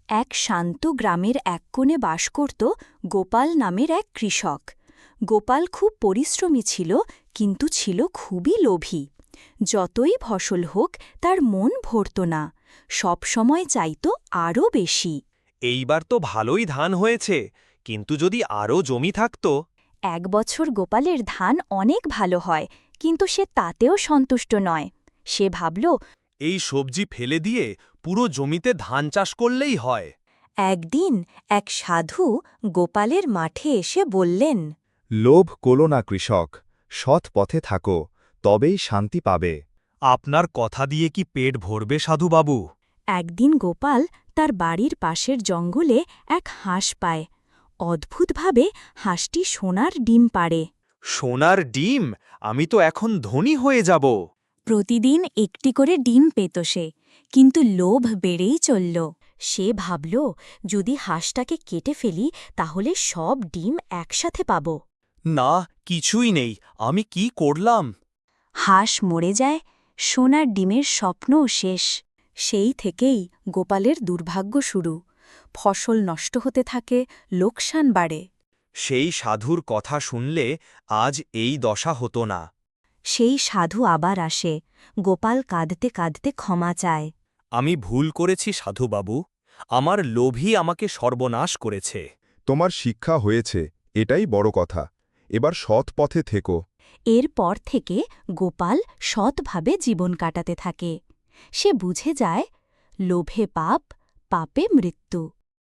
এক শান্ত গ্রামের এক কোণে বাস করত গোপাল নামের এক কৃষক। গোপাল খুব পরিশ্রমী ছিল, কিন্তু ছিল খুবই লোভী। যতই ফসল হোক তার মন ভরত না, সব সময় চাইত আরও বেশি। এইবার তো ভালোই ধান হয়েছে, কিন্তু যদি আরও জমি থাকত। এক বছর গোপালের ধান অনেক ভালো হয়, কিন্তু সে তাতেও সন্তুষ্ট নয়। সে ভাবল, এই সবজি ফেলে দিয়ে পুরো জমিতে ধান চাষ করলেই হয়। একদিন এক সাধু গোপালের মাঠে এসে বললেন, লোভ কোলো না কৃষক, সৎ পথে থাকো, তবেই শান্তি পাবে। আপনার কথা দিয়ে কি পেট ভরবে সাধুবাবু? একদিন গোপাল তার বাড়ির পাশের জঙ্গলে এক হাঁস পায়। অদ্ভুতভাবে হাঁসটি সোনার ডিম পাড়ে। সোনার ডিম? আমি তো এখন ধনী হয়ে যাব। প্রতিদিন একটি করে ডিম পেত সে, কিন্তু লোভ বেড়েই চলল। সে ভাবল, যদি হাঁসটাকে কেটে ফেলি তাহলে সব ডিম একসাথে পাব। না, কিছুই নেই, আমি কি করলাম? হাঁস মরে যায়, সোনার ডিমের স্বপ্নও শেষ। সেই থেকেই গোপালের দুর্ভাগ্য শুরু। ফসল নষ্ট হতে থাকে, লোকসান বাড়ে। সেই সাধুর কথা শুনলে আজ এই দশা হতো না। সেই সাধু আবার আসে। গোপাল কাঁদতে কাঁদতে ক্ষমা চায়। আমি ভুল করেছি সাধুবাবু, আমার লোভই আমাকে সর্বনাশ করেছে। তোমার শিক্ষা হয়েছে, এটাই বড় কথা। এবার সৎ পথে থেকো। এরপর থেকে গোপাল সৎভাবে জীবন কাটাতে থাকে। সে বুঝে যায়, লোভে পাপ, পাপে মৃত্যু।